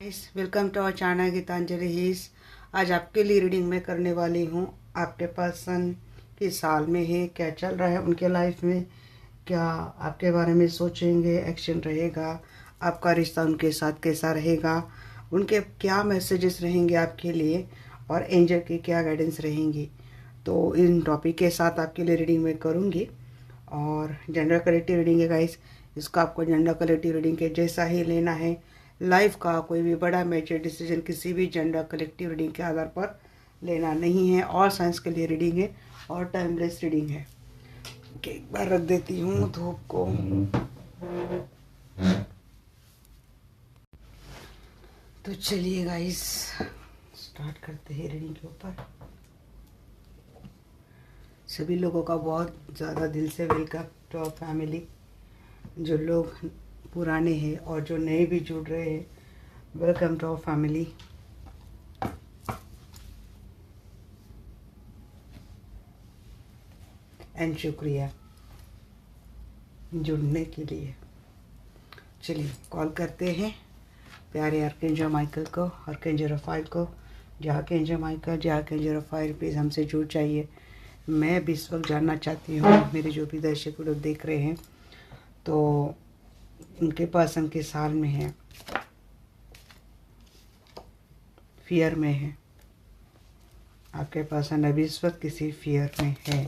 Welcome to our channel Geetanjali heals. आज आपके लिए रीडिंग में करने वाली हूँ। आपके पर्सन किस साल में है, क्या चल रहा है उनके लाइफ में, क्या आपके बारे में सोचेंगे, एक्शन रहेगा, आपका रिश्ता उनके साथ कैसा रहेगा, उनके क्या मैसेजेस रहेंगे आपके लिए और एंजल की क्या गाइडेंस रहेंगी। तो इन टॉपिक के साथ आपके लिए रीडिंग में करूँगी। और जेंडर कलेक्टिव रीडिंग है गाइस, इसका आपको जेंडर कलेक्टिव रीडिंग के जैसा ही लेना है। लाइफ का कोई भी बड़ा मेजर डिसीजन किसी भी जेंडर कलेक्टिव रीडिंग के आधार पर लेना नहीं है। और साइंस के लिए रीडिंग है और टाइमलेस रीडिंग है। एक बार रख देती हूँ धूप को। तो चलिए गाइस स्टार्ट करते हैं रीडिंग के ऊपर। सभी लोगों का बहुत ज़्यादा दिल से वेलकम टू आवर फैमिली। जो लोग पुराने हैं और जो नए भी जुड़ रहे हैं, welcome to our family. And शुक्रिया जुड़ने के लिए। चलिए कॉल करते हैं प्यारे आर्कएंजल माइकल को, आर्कएंजल रफाइल को। जो आर्कएंजल माइकल, जो आर्कएंजल रफाइल, प्लीज़ हमसे जुड़ जाइए। मैं भी इस वक्त जानना चाहती हूँ, मेरे जो भी दर्शक लोग देख रहे हैं, तो उनके पर्सन के साल में है, फियर में है। आपके पर्सन अभी इस वक्त किसी फियर में है।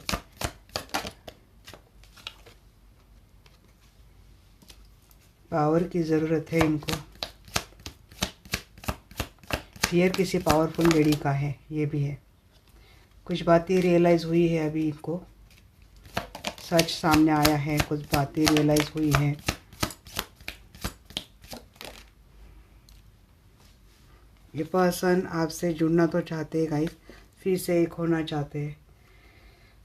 पावर की ज़रूरत है इनको। फियर किसी पावरफुल लेडी का है, ये भी है। कुछ बातें रियलाइज़ हुई है अभी इनको, सच सामने आया है, कुछ बातें रियलाइज़ हुई हैं। ये पर्सन आपसे जुड़ना तो चाहते हैं गाइस, फिर से एक होना चाहते हैं।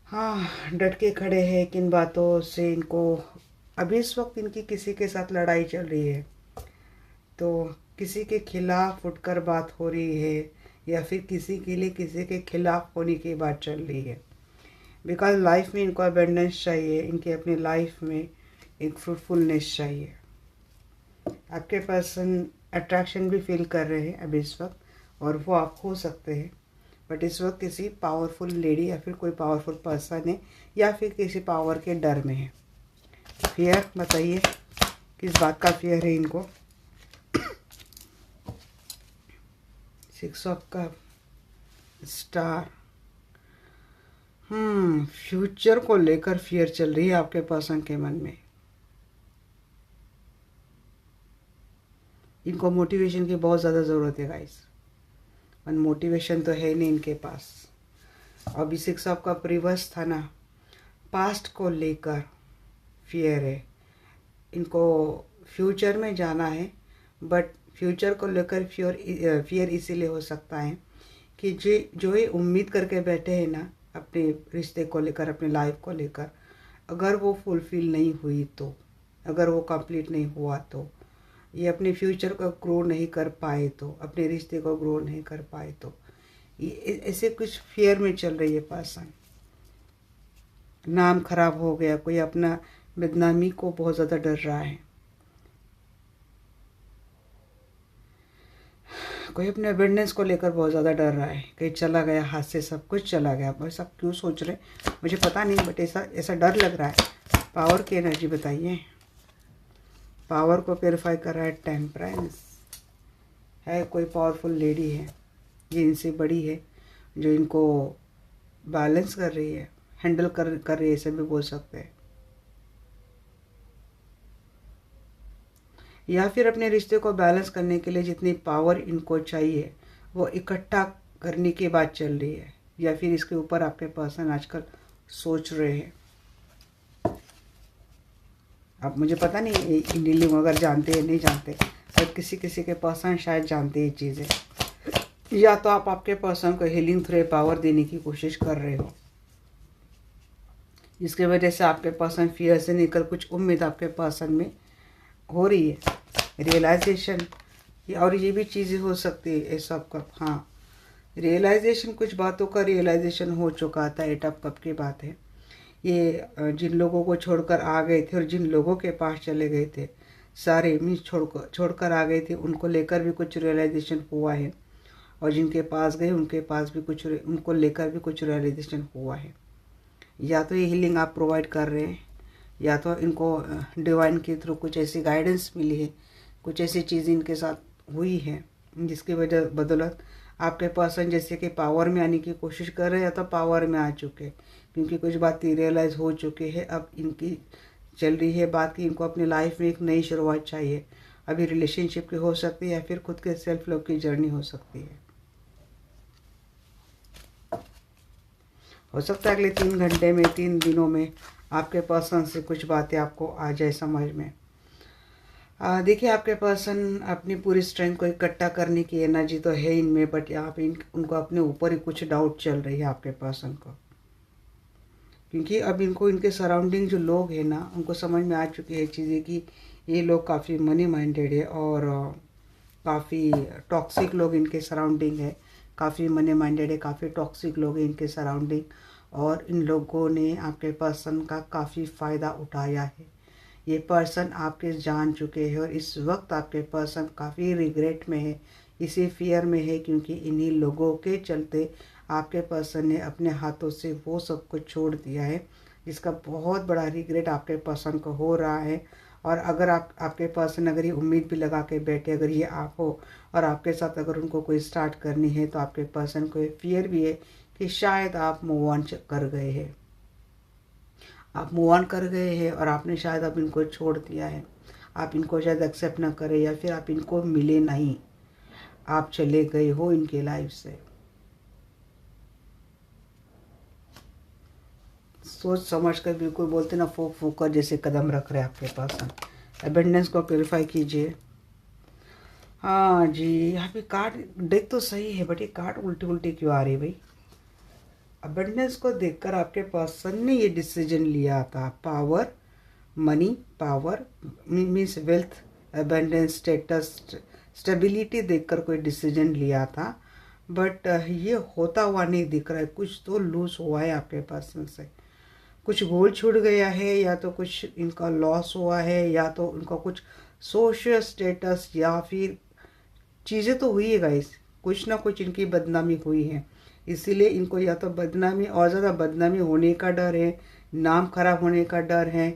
हाँ, डट के खड़े हैं किन बातों से। इनको अभी इस वक्त इनकी किसी के साथ लड़ाई चल रही है, तो किसी के खिलाफ उठकर बात हो रही है या फिर किसी के लिए किसी के खिलाफ होने की बात चल रही है। बिकॉज लाइफ में इनको अबेंडेंस चाहिए, इनके अपनी लाइफ में एक फ्रूटफुलनेस चाहिए। आपके पर्सन अट्रैक्शन भी फील कर रहे हैं अभी इस वक्त, और वो आप हो सकते हैं। बट इस वक्त किसी पावरफुल लेडी या फिर कोई पावरफुल पर्सन है या फिर किसी पावर के डर में है। फियर बताइए किस बात का फियर है इनको। 6 ऑफ कप, स्टार। फ्यूचर को लेकर फियर चल रही है आपके पर्सन के मन में। इनको मोटिवेशन की बहुत ज़्यादा ज़रूरत है गाइस, पर मोटिवेशन तो है नहीं इनके पास। अभी 6 ऑफ कप रिवर्स था ना, पास्ट को लेकर फियर है इनको। फ्यूचर में जाना है, बट फ्यूचर को लेकर फियर इसीलिए हो सकता है कि जो ये उम्मीद करके बैठे हैं ना अपने रिश्ते को लेकर, अपने लाइफ को लेकर, अगर वो फुलफिल नहीं हुई तो, अगर वो कंप्लीट नहीं हुआ तो, ये अपने फ्यूचर को ग्रो नहीं कर पाए तो, अपने रिश्ते को ग्रो नहीं कर पाए तो, ये ऐसे कुछ फियर में चल रही है पर्सन। नाम खराब हो गया, कोई अपना बदनामी को बहुत ज़्यादा डर रहा है, कोई अपने अबेंडेंस को लेकर बहुत ज़्यादा डर रहा है। कहीं चला गया, हाथ से सब कुछ चला गया। बस आप क्यों सोच रहे मुझे पता नहीं, बट ऐसा डर लग रहा है। पावर की एनर्जी बताइए। पावर को प्योरीफाई कर रहा है टेम्परेंस है। कोई पावरफुल लेडी है, ये इनसे बड़ी है, जो इनको बैलेंस कर रही है, हैंडल कर रही है, ऐसे भी बोल सकते हैं। या फिर अपने रिश्ते को बैलेंस करने के लिए जितनी पावर इनको चाहिए वो इकट्ठा करने की बात चल रही है, या फिर इसके ऊपर आपके पर्सन आजकल सोच रहे हैं। अब मुझे पता नहीं इन डीलिंग अगर जानते हैं नहीं जानते, पर किसी किसी के पर्सन शायद जानते हैं ये चीज़ें। या तो आप आपके पर्सन को हीलिंग थ्रू पावर देने की कोशिश कर रहे हो, जिसकी वजह से आपके पर्सन फियर से निकल कुछ उम्मीद आपके पर्सन में हो रही है, रियलाइजेशन। और ये भी चीज़ें हो सकती है ऐसा कप। हाँ, रियलाइजेशन, कुछ बातों का रियलाइजेशन हो चुका था। 8 ऑफ कप की बात है। ये जिन लोगों को छोड़कर आ गए थे और जिन लोगों के पास चले गए थे, सारे मीन्स छोड़कर आ गए थे, उनको लेकर भी कुछ रियलाइजेशन हुआ है, और जिनके पास गए उनके पास भी कुछ, उनको लेकर भी कुछ रियलाइजेशन हुआ है। या तो ये हीलिंग आप प्रोवाइड कर रहे हैं, या तो इनको डिवाइन के थ्रू कुछ ऐसी गाइडेंस मिली है, कुछ ऐसी चीज़ इनके साथ हुई है जिसकी वजह बदौलत आपके पर्सन जैसे कि पावर में आने की कोशिश कर रहे हैं, या तो पावर में आ चुके, क्योंकि कुछ बातें रियलाइज़ हो चुकी है। अब इनकी चल रही है बात कि इनको अपनी लाइफ में एक नई शुरुआत चाहिए। अभी रिलेशनशिप की हो सकती है, या फिर खुद के सेल्फ लव की जर्नी हो सकती है। हो सकता है अगले 3 घंटे में, 3 दिनों में आपके पर्सन से कुछ बातें आपको आ जाए समझ में। देखिए, आपके पर्सन अपनी पूरी स्ट्रेंथ को इकट्ठा करने की एनर्जी तो है इनमें, बट यहाँ पे उनको अपने ऊपर ही कुछ डाउट चल रही है आपके पर्सन को, क्योंकि अब इनको इनके सराउंडिंग जो लोग हैं ना, उनको समझ में आ चुकी है चीज़ें कि ये लोग काफ़ी मनी माइंडेड है, और काफ़ी टॉक्सिक लोग इनके सराउंडिंग है, काफ़ी मनी माइंडेड है, काफ़ी टॉक्सिक लोग हैं इनके सराउंडिंग, और इन लोगों ने आपके पर्सन का काफ़ी फ़ायदा उठाया है। ये पर्सन आपके जान चुके हैं, और इस वक्त आपके पर्सन काफ़ी रिग्रेट में है, इसी फियर में है, क्योंकि इन्हीं लोगों के चलते आपके पर्सन ने अपने हाथों से वो सब कुछ छोड़ दिया है, जिसका बहुत बड़ा रिग्रेट आपके पर्सन को हो रहा है। और अगर आपके पर्सन अगर ये उम्मीद भी लगा के बैठे, अगर ये आप हो और आपके साथ अगर उनको कोई स्टार्ट करनी है, तो आपके पर्सन को फियर भी है कि शायद आप मूव ऑन कर गए हैं, आप मूव ऑन कर गए हैं, और आपने शायद अब इनको छोड़ दिया है, आप इनको शायद एक्सेप्ट ना करें, या फिर आप इनको मिले नहीं, आप चले गए हो इनके लाइफ से। सोच समझ कर, बिल्कुल बोलते ना फूक फूक कर जैसे कदम रख रहे हैं आपके पास। एबेंडेंस को क्लेरिफाई कीजिए। हाँ जी, यहाँ पे कार्ड देख तो सही है, बट ये कार्ड उल्टी उल्टी क्यों आ रही है भाई? अबंडेंस को देखकर आपके पर्सन ने ये डिसीजन लिया था। Power, money, power means wealth, abundance, status, stability देखकर कोई डिसीजन लिया था, बट ये होता हुआ नहीं दिख रहा है। कुछ तो लूज हुआ है आपके पर्सन से, कुछ गोल छूट गया है, या तो कुछ इनका लॉस हुआ है, या तो इनका कुछ सोशल स्टेटस, या फिर चीज़ें तो हुई है गाइस, कुछ ना कुछ इनकी बदनामी हुई है, इसीलिए इनको या तो बदनामी और ज़्यादा बदनामी होने का डर है, नाम खराब होने का डर है।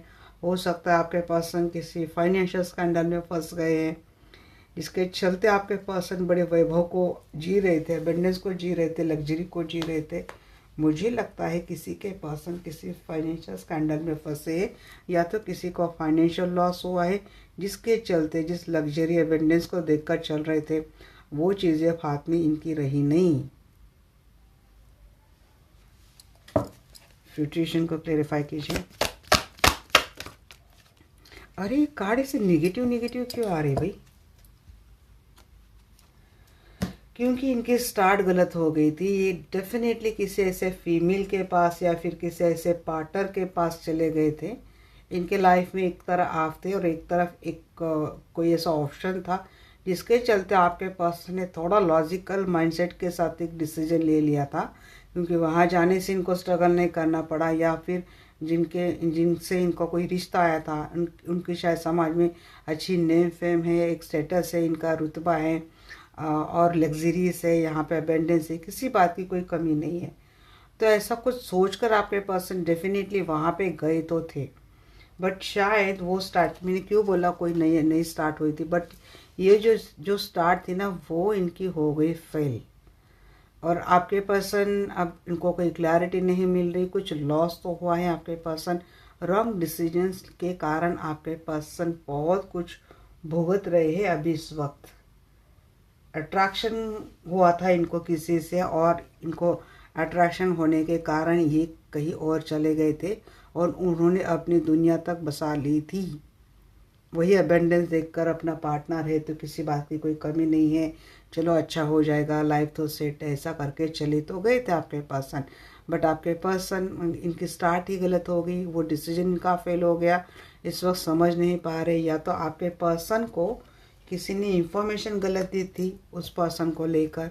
हो सकता है आपके पर्सन किसी फाइनेंशियल स्कैंडल में फंस गए हैं, इसके चलते आपके पर्सन बड़े वैभव को जी रहे थे, एबंडेंस को जी रहे थे, लग्जरी को जी रहे थे। मुझे लगता है किसी के पर्सन किसी फाइनेंशियल स्कैंडल में फंसे, या तो किसी को फाइनेंशियल लॉस हुआ है, जिसके चलते जिस लग्जरी एबंडेंस को देखकर चल रहे थे, वो चीज़ें हाथ में इनकी रही नहीं। सिचुएशन को क्लेरिफाई कीजिए। अरे कार्ड से निगेटिव निगेटिव क्यों आ रही भाई? क्योंकि इनकी स्टार्ट गलत हो गई थी। ये डेफिनेटली किसी ऐसे फीमेल के पास या फिर किसी ऐसे पार्टनर के पास चले गए थे। इनके लाइफ में एक तरफ आप थे और एक तरफ एक कोई ऐसा ऑप्शन था, जिसके चलते आपके पर्सन ने थोड़ा लॉजिकल माइंडसेट के साथ एक डिसीजन ले लिया था, क्योंकि वहाँ जाने से इनको स्ट्रगल नहीं करना पड़ा, या फिर जिनसे इनका कोई रिश्ता आया था उनकी शायद समाज में अच्छी नेम फेम है, एक स्टेटस है, इनका रुतबा है, और लग्जरीज है, यहाँ पे अबेंडेंस है, किसी बात की कोई कमी नहीं है। तो ऐसा कुछ सोचकर आपके पर्सन डेफिनेटली वहाँ पे गए तो थे, बट शायद वो स्टार्ट, मैंने क्यों बोला कोई नई नई स्टार्ट हुई थी, बट ये जो स्टार्ट थी ना, वो इनकी हो गई फेल। और आपके पर्सन, अब इनको कोई क्लैरिटी नहीं मिल रही, कुछ लॉस तो हुआ है आपके पर्सन, रॉन्ग डिसीजंस के कारण आपके पर्सन बहुत कुछ भुगत रहे हैं अभी इस वक्त। अट्रैक्शन हुआ था इनको किसी से, और इनको अट्रैक्शन होने के कारण ये कहीं और चले गए थे, और उन्होंने अपनी दुनिया तक बसा ली थी। वही अबेंडेंस देखकर अपना पार्टनर है तो किसी बात की कोई कमी नहीं है, चलो अच्छा हो जाएगा, लाइफ तो सेट है, ऐसा करके चले तो गए थे आपके पर्सन। बट आपके पर्सन, इनकी स्टार्ट ही गलत हो गई, वो डिसीजन इनका फेल हो गया। इस वक्त समझ नहीं पा रहे, या तो आपके पर्सन को किसी ने इंफॉर्मेशन गलत दी थी, उस पर्सन को लेकर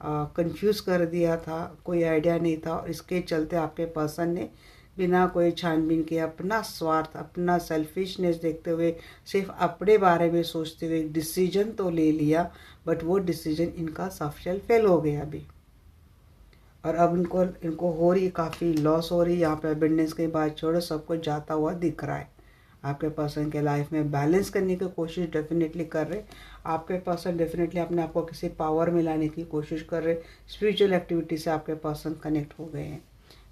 कंफ्यूज कर दिया था, कोई आइडिया नहीं था, और इसके चलते आपके पर्सन ने बिना कोई छानबीन के अपना स्वार्थ, अपना सेल्फिशनेस देखते हुए, सिर्फ अपने बारे में सोचते हुए डिसीजन तो ले लिया, बट वो डिसीजन इनका सफल फेल हो गया अभी। और अब इनको हो रही, काफ़ी लॉस हो रही। यहाँ पे अबेंडेंस के बाद छोड़ो, सब कुछ जाता हुआ दिख रहा है। आपके पर्सन के लाइफ में बैलेंस करने की कोशिश डेफिनेटली कर रहे। आपके पर्सन डेफिनेटली अपने आप को किसी पावर में लाने की कोशिश कर रहे। स्पिरिचुअल एक्टिविटी से आपके पर्सन कनेक्ट हो गए हैं,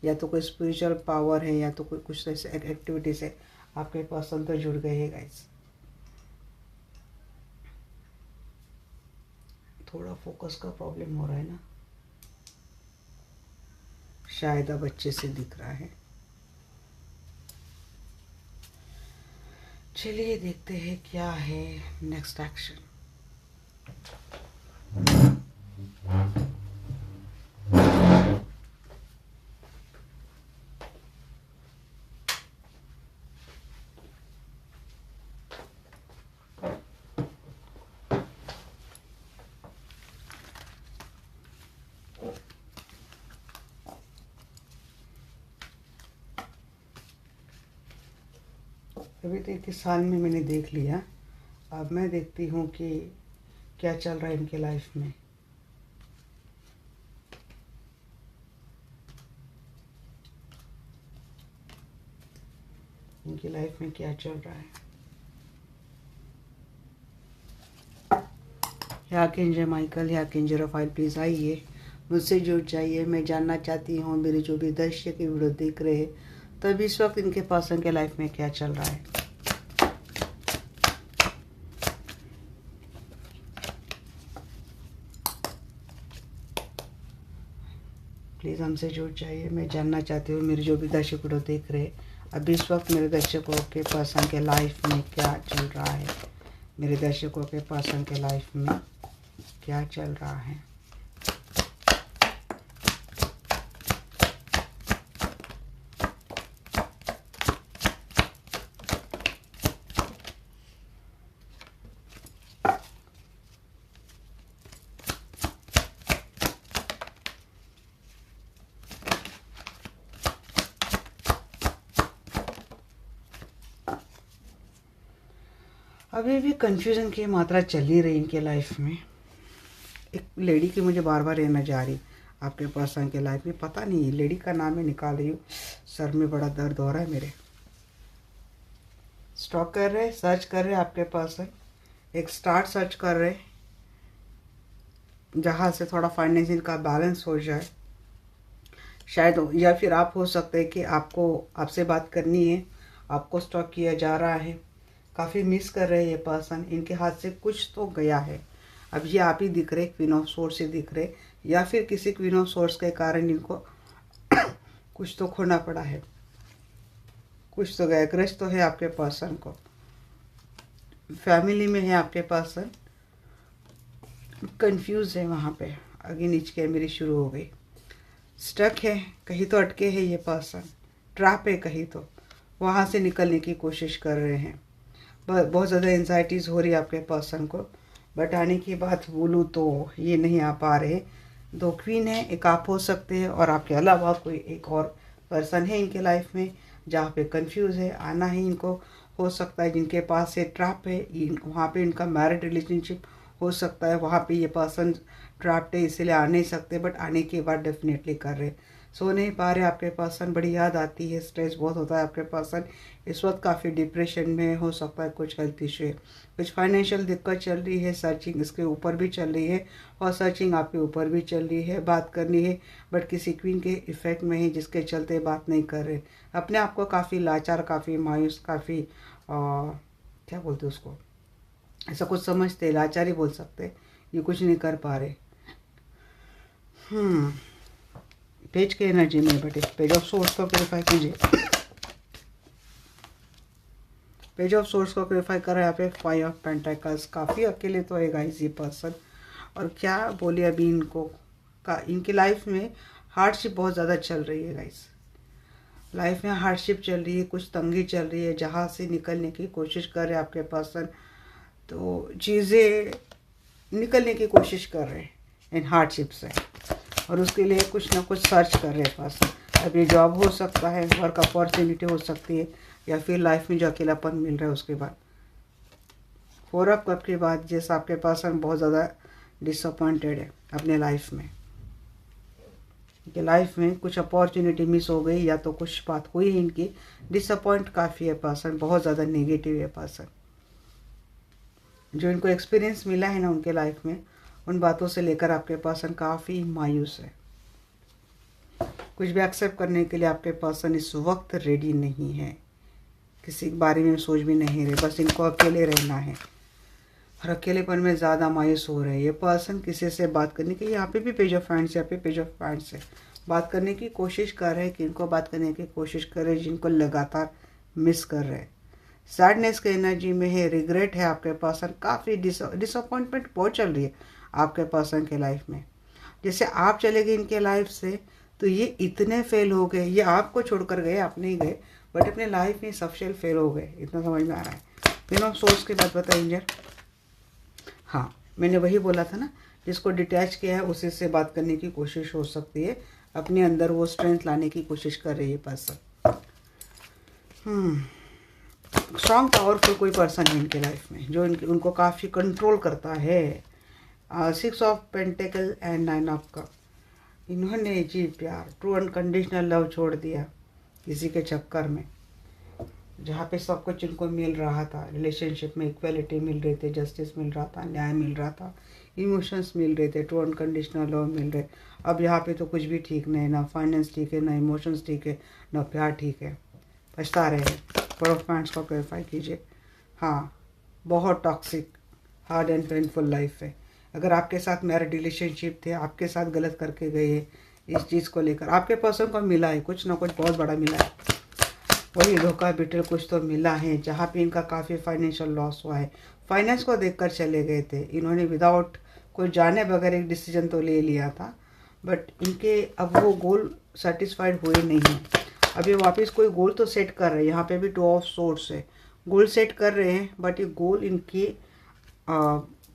या तो कोई स्पिरिचुअल पावर है, या तो कोई कुछ ऐसे एक्टिविटी से आपके पर्सन तो जुड़ गए हैं गाइस। थोड़ा फोकस का प्रॉब्लम हो रहा है ना, शायद अब अच्छे से दिख रहा है। चलिए देखते हैं क्या है नेक्स्ट एक्शन। अभी तो 21 साल में मैंने देख लिया, अब मैं देखती हूँ कि क्या चल रहा है इनके लाइफ में। इनकी लाइफ में क्या चल रहा है। या किंजर माइकल, या किंजर फाइल, प्लीज़ आइए, मुझसे जुड़ जाइए। मैं जानना चाहती हूँ, मेरे जो भी दर्शक की वीडियो देख रहे हैं, तब इस वक्त इनके पर्सन के लाइफ में क्या चल रहा है। प्लीज़ हमसे जुड़ जाइए, मैं जानना चाहती हूँ, मेरे जो भी दर्शक वीडियो देख रहे हैं, अब इस वक्त मेरे दर्शकों के पर्सन के लाइफ में क्या चल रहा है। मेरे दर्शकों के पर्सन के लाइफ में क्या चल रहा है। अभी भी कंफ्यूजन की मात्रा चल ही रही इनके लाइफ में। एक लेडी की मुझे बार बार ये नजर आ रही आपके पर्सन के लाइफ में, पता नहीं लेडी का नाम मैं निकाल रही हूँ, सर में बड़ा दर्द हो रहा है मेरे। स्टॉक कर रहे, सर्च कर रहे आपके पर्सन, एक स्टार्ट सर्च कर रहे जहाँ से थोड़ा फाइनेंशियल का बैलेंस हो जाए शायद, या फिर आप हो सकते हैं कि आपसे बात करनी है, आपको स्टॉक किया जा रहा है, काफ़ी मिस कर रहे हैं ये पर्सन, इनके हाथ से कुछ तो गया है। अब ये आप ही दिख रहे, क्वीन ऑफ सोर्स से दिख रहे, या फिर किसी क्वीन ऑफ सोर्स के कारण इनको कुछ तो खोना पड़ा है, कुछ तो गया। क्रश तो है आपके पर्सन को, फैमिली में है आपके पर्सन, कंफ्यूज है, वहाँ पे आगे नीचे मेरी शुरू हो गई। स्टक है, कहीं तो अटके है ये पर्सन, ट्रैप है कहीं तो, वहाँ से निकलने की कोशिश कर रहे हैं। बहुत ज़्यादा एंजाइटीज़ हो रही है आपके पर्सन को, बट आने की बात बोलूँ तो ये नहीं आ पा रहे। दो क्वीन है, एक आप हो सकते हैं और आपके अलावा कोई एक और पर्सन है इनके लाइफ में जहाँ पे कंफ्यूज है, आना ही इनको हो सकता है। जिनके पास ये ट्रैप है, वहाँ पे इनका मैरिड रिलेशनशिप हो सकता है, वहाँ पे ये पर्सन ट्रैप्ड है, इसीलिए आ नहीं सकते, बट आने के बाद डेफिनेटली कर रहे। सो नहीं पा रहे आपके पर्सन, बड़ी याद आती है, स्ट्रेस बहुत होता है आपके पर्सन इस वक्त, काफ़ी डिप्रेशन में हो सकता है, कुछ हेल्थ इशू है, कुछ फाइनेंशियल दिक्कत चल रही है, सर्चिंग इसके ऊपर भी चल रही है और सर्चिंग आपके ऊपर भी चल रही है। बात करनी है बट किसी क्वीन के इफेक्ट में है जिसके चलते बात नहीं कर रहे, अपने आप को काफ़ी लाचार, काफ़ी मायूस, काफ़ी क्या बोलते उसको, ऐसा कुछ समझते, लाचारी बोल सकते, ये कुछ नहीं कर पा रहे। पेज के एनर्जी में बेटे, पेज ऑफ सोर्स को क्लेरिफाई कीजिए। पेज ऑफ सोर्स को क्लेरिफाई कर रहे हैं यहाँ पे 5 ऑफ पेंटाकल्स, काफ़ी अकेले तो है गाइस ये पर्सन। और क्या बोले अभी इनको इनकी लाइफ में हार्डशिप बहुत ज़्यादा चल रही है गाइस, लाइफ में हार्डशिप चल रही है, कुछ तंगी चल रही है, जहाँ से निकलने की कोशिश कर रहे हैं आपके पर्सन, तो चीज़ें निकलने की कोशिश कर रहे हैं इन हार्डशिप से, और उसके लिए कुछ ना कुछ सर्च कर रहे हैं पर्सन। अब ये जॉब हो सकता है, वर्क अपॉर्चुनिटी हो सकती है, या फिर लाइफ में जो अकेलापन मिल रहा है उसके बाद। 4 ऑफ कप के बाद जैसा आपके पास बहुत ज़्यादा डिसअपॉइंटेड है अपने लाइफ में, कि लाइफ में कुछ अपॉर्चुनिटी मिस हो गई या तो कुछ बात हुई इनकी, डिसअपॉइंट काफ़ी है पर्सन, बहुत ज़्यादा नेगेटिव है पर्सन। जो इनको एक्सपीरियंस मिला है ना उनके लाइफ में, उन बातों से लेकर आपके पर्सन काफ़ी मायूस है। कुछ भी एक्सेप्ट करने के लिए आपके पर्सन इस वक्त रेडी नहीं है, किसी के बारे में सोच भी नहीं रहे, बस इनको अकेले रहना है और अकेलेपन में ज़्यादा मायूस हो रहे हैं। ये पर्सन किसी से बात करने की, यहाँ पे भी पेज ऑफ हैंड्स, यहाँ पे पेज ऑफ हैंड्स है, बात करने की कोशिश कर रहे हैं, किनको बात करने की कोशिश कर रहे हैं, जिनको लगातार मिस कर रहे हैं। सैडनेस के एनर्जी में है, रिग्रेट है आपके पर्सन, काफ़ी डिसअपॉइंटमेंट बहुत चल रही है आपके पर्सन के लाइफ में। जैसे आप चले गए इनके लाइफ से तो ये इतने फेल हो गए, ये आपको छोड़कर गए, आप नहीं गए, बट अपने लाइफ में सब फेल हो गए, इतना समझ में आ रहा है। फिर हम सोच के बात बताएं एंजल। हाँ, मैंने वही बोला था ना, जिसको डिटैच किया है उसी से बात करने की कोशिश हो सकती है, अपने अंदर वो स्ट्रेंथ लाने की कोशिश कर रही है पर्सन। स्ट्रॉन्ग पावरफुल कोई पर्सन है इनके लाइफ में, जो उनको काफ़ी कंट्रोल करता है। 6 of pentacle and 9 of cup. इन्होंने जी प्यार, ट्रू अनकंडीशनल लव छोड़ दिया किसी के चक्कर में, जहाँ पे सब कुछ इनको मिल रहा था, रिलेशनशिप में इक्वलिटी मिल रही थी, जस्टिस मिल रहा था, न्याय मिल रहा था, इमोशंस मिल रहे थे, ट्रू अनकंडीशनल लव मिल रहे। अब यहाँ पे तो कुछ भी ठीक नहीं, ना फाइनेंस ठीक है, ना इमोशंस ठीक है, ना प्यार ठीक है, पछता रहे हैं। प्रोफाइंड्स को क्लैरिफाई कीजिए। हाँ, बहुत toxic, hard and painful life है। अगर आपके साथ मैरिड रिलेशनशिप थे, आपके साथ गलत करके गए इस चीज़ को लेकर, आपके पर्सन को मिला है कुछ ना कुछ बहुत बड़ा मिला है, वही धोखा बिटर कुछ तो मिला है, जहाँ पे इनका काफ़ी फाइनेंशियल लॉस हुआ है। फाइनेंस को देखकर चले गए थे इन्होंने, विदाउट कोई जाने बगैर एक डिसीजन तो ले लिया था, बट इनके अब वो गोल सेटिस्फाइड हुए नहीं हैं। अभी वापस कोई गोल तो सेट कर रहे हैं, यहाँ पे भी 2 ऑफ सोर्स है, गोल सेट कर रहे हैं, बट ये गोल इनकी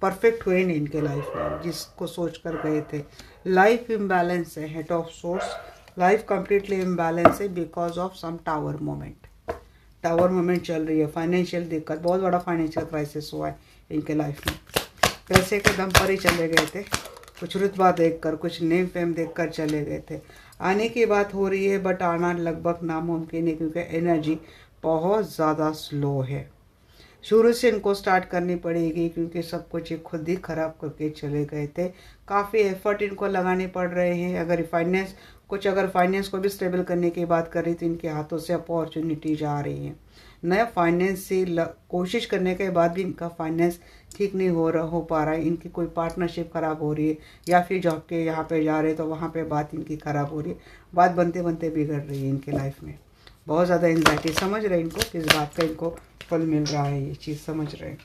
परफेक्ट हुए नहीं इनके लाइफ में, जिसको सोच कर गए थे। लाइफ इम्बैलेंस है, head of source, life completely imbalance है because of some tower moment. Tower moment चल रही है, फाइनेंशियल दिक्कत, बहुत बड़ा फाइनेंशियल क्राइसिस हुआ है इनके लाइफ में। पैसे के दम पर ही चले गए थे, कुछ रुतबा देखकर, कुछ नेम फेम देखकर चले गए थे। आने की बात हो रही है, बट आना लगभग नामुमकिन है, क्योंकि एनर्जी बहुत ज़्यादा स्लो है। शुरू से इनको स्टार्ट करनी पड़ेगी, क्योंकि सब कुछ ये खुद ही ख़राब करके चले गए थे। काफ़ी एफर्ट इनको लगाने पड़ रहे हैं। अगर फाइनेंस को भी स्टेबल करने की बात करें तो इनके हाथों से अपॉर्चुनिटी जा रही है। नया फाइनेंस से कोशिश करने के बाद भी इनका फाइनेंस ठीक नहीं हो पा रहा है। इनकी कोई पार्टनरशिप ख़राब हो रही है, या फिर जॉब के यहाँ पे जा रहे तो वहाँ पे बात इनकी ख़राब हो रही है, बात बनते बनते बिगड़ रही है इनके लाइफ में। बहुत ज़्यादा एंग्जाइटी, समझ रहे हैं इनको किस बात का इनको फल मिल रहा है, ये चीज़ समझ रहे हैं,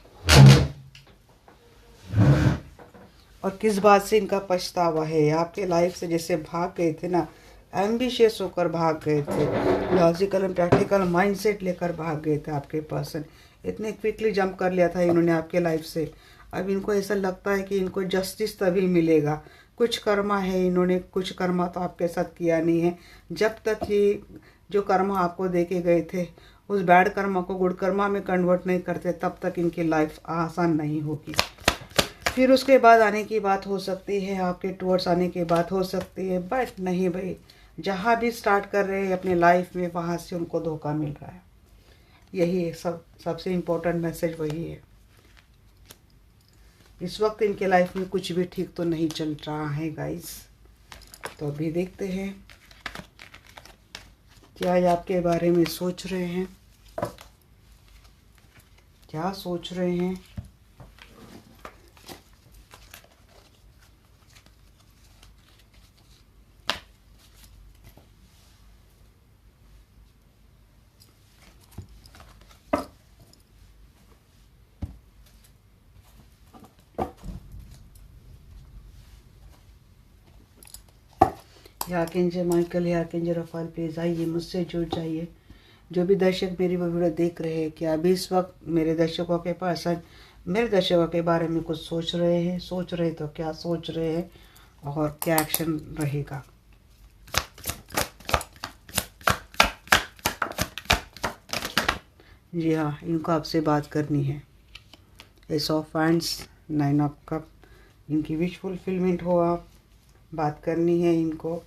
और किस बात से इनका पछतावा है। आपके लाइफ से जैसे भाग गए थे ना, एम्बिशियस होकर भाग गए थे, लॉजिकल एंड प्रैक्टिकल माइंडसेट लेकर भाग गए थे आपके पर्सन, इतने क्विकली जंप कर लिया था इन्होंने आपके लाइफ से। अब इनको ऐसा लगता है कि इनको जस्टिस तभी मिलेगा। कुछ कर्मा है, इन्होंने कुछ कर्मा तो आपके साथ किया नहीं है। जब तक ये जो कर्मा आपको दे के गए थे उस बैड कर्मा को गुड कर्मा में कन्वर्ट नहीं करते, तब तक इनकी लाइफ आसान नहीं होगी। फिर उसके बाद आने की बात हो सकती है, आपके टूवर्ड्स आने की बात हो सकती है, बट नहीं भाई, जहाँ भी स्टार्ट कर रहे हैं अपने लाइफ में वहाँ से उनको धोखा मिल रहा है। यही सबसे इम्पोर्टेंट मैसेज वही है। इस वक्त इनके लाइफ में कुछ भी ठीक तो नहीं चल रहा है गाइस। तो अभी देखते हैं क्या ये आपके बारे में सोच रहे हैं, क्या सोच रहे हैं। आर्कएंजल माइकल या आर्कएंजल रफाल प्लीज आइए, मुझसे जुड़ जाइए। जो भी दर्शक मेरी वो वीडियो देख रहे हैं, कि अभी इस वक्त मेरे दर्शकों के पास मेरे दर्शकों के बारे में कुछ सोच रहे तो क्या सोच रहे हैं और क्या एक्शन रहेगा। जी हाँ, इनको आपसे बात करनी है। S of hands, 9 of cup, इनकी विश फुलफिलमेंट हो, आप बात करनी है इनको,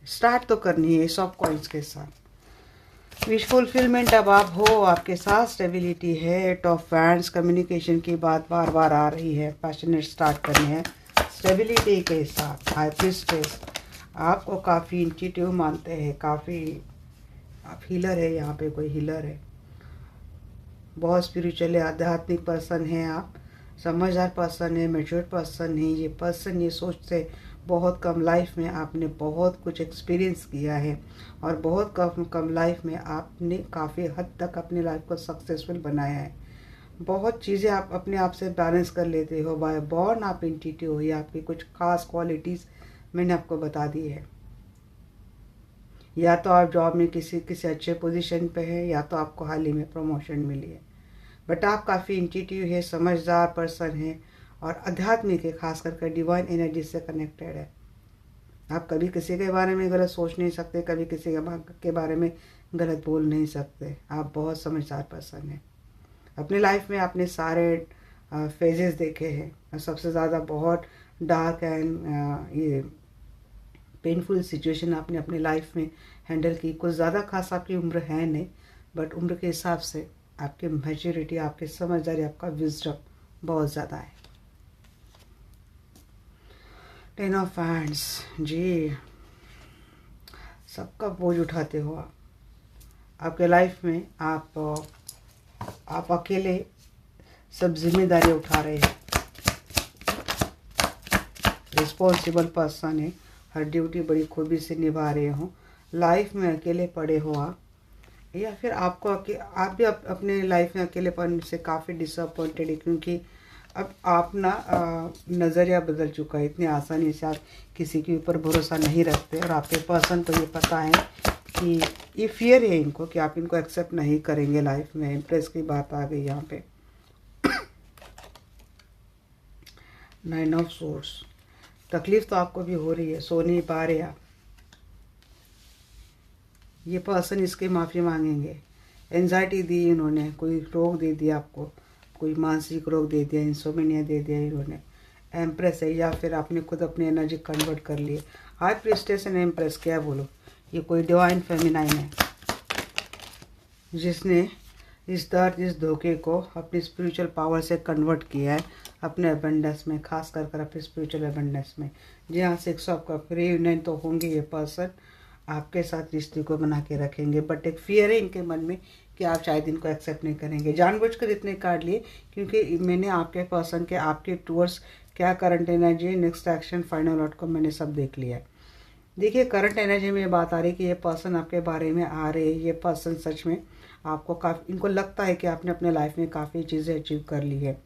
स्टार्ट तो करनी है एस ऑफ कॉइंस के साथ। विश फुलफिलमेंट अब आप हो, आपके साथ स्टेबिलिटी है। एट ऑफ हैंड्स, कम्युनिकेशन की बात बार बार आ रही है, पैशनेट स्टार्ट करनी है स्टेबिलिटी के साथ। हाई प्रीस्टेस, आपको काफ़ी इंट्यूटिव मानते हैं, काफ़ी आप हीलर है, यहाँ पे कोई हीलर है, बहुत स्पिरिचुअल आध्यात्मिक पर्सन है आप, समझदार पर्सन है, मैच्योर पर्सन है। ये पर्सन ये सोचते बहुत कम लाइफ में आपने बहुत कुछ एक्सपीरियंस किया है और बहुत कम लाइफ में आपने काफ़ी हद तक अपनी लाइफ को सक्सेसफुल बनाया है। बहुत चीज़ें आप अपने आप से बैलेंस कर लेते हो, बाय बॉर्न आप इंट्यूटिव हो। ये आपकी कुछ खास क्वालिटीज़ मैंने आपको बता दी है। या तो आप जॉब में किसी किसी अच्छे पोजीशन पे है, या तो आपको हाल ही में प्रमोशन मिली है। बट आप काफ़ी इंट्यूटिव है, समझदार पर्सन है और आध्यात्मिक है, खास करके डिवाइन एनर्जी से कनेक्टेड है। आप कभी किसी के बारे में गलत सोच नहीं सकते, कभी किसी के बारे में गलत बोल नहीं सकते। आप बहुत समझदार पर्सन है। अपनी लाइफ में आपने सारे फेजेस देखे हैं और सबसे ज़्यादा बहुत डार्क एंड ये पेनफुल सिचुएशन आपने अपनी लाइफ में हैंडल की। कुछ ज़्यादा खास आपकी उम्र है नहीं, बट उम्र के हिसाब से आपकी मैच्योरिटी, आपकी समझदारी, आपका विजडम बहुत ज़्यादा है। 10 ऑफ हैंड्स, जी सबका बोझ उठाते हो आप। आपके लाइफ में आप अकेले सब जिम्मेदारी उठा रहे हैं, रिस्पॉन्सिबल पर्सन है, हर ड्यूटी बड़ी खूबी से निभा रहे हो। लाइफ में अकेले पड़े हो आप, या फिर आप भी अपने लाइफ में अकेलेपन से काफ़ी डिसअपॉइंटेड है, क्योंकि अब आप नज़रिया बदल चुका है। इतनी आसानी से आप किसी के ऊपर भरोसा नहीं रखते और आपके पर्सन को ये पता है कि ये फियर है इनको कि आप इनको एक्सेप्ट नहीं करेंगे लाइफ में। इम्प्रेस की बात आ गई यहाँ पे। 9 ऑफ सोर्स, तकलीफ तो आपको भी हो रही है, सो नहीं पा रहे आप। ये पर्सन इसके माफ़ी मांगेंगे। एंजाइटी दी इन्होंने, कोई रोग दे दिया आपको, कोई मानसिक रोग दे दिया, इंसोमेनिया दे दिया इन्होंने। एम्प्रेस है, या फिर आपने खुद अपनी एनर्जी कन्वर्ट कर ली। हाई प्रीस्टेस एंड एम्प्रेस, क्या बोलो, ये कोई डिवाइन फेमिनाइन है जिसने इस दर्द, इस धोखे को अपनी स्पिरिचुअल पावर से कन्वर्ट किया है अपने अबंडेंस में, खास कर अपने स्पिरिचुअल अबंडेंस में। जी हाँ, 6 ऑफ कप, रियूनियन तो होंगे, ये पर्सन आपके साथ रिश्ते को बना के रखेंगे। बट एक फियर है इनके मन में कि आप शायद इनको एक्सेप्ट नहीं करेंगे। जानबूझकर इतने कार्ड लिए क्योंकि मैंने आपके पर्सन के आपके टूवर्ड्स क्या current energy, next action, final outcome मैंने सब देख लिया है। देखिए, करंट एनर्जी में ये बात आ रही है कि ये पर्सन आपके बारे में आ रहे हैं। ये पर्सन सच में आपको काफ़ी, इनको लगता है कि आपने अपने लाइफ में काफ़ी चीज़ें अचीव कर ली है।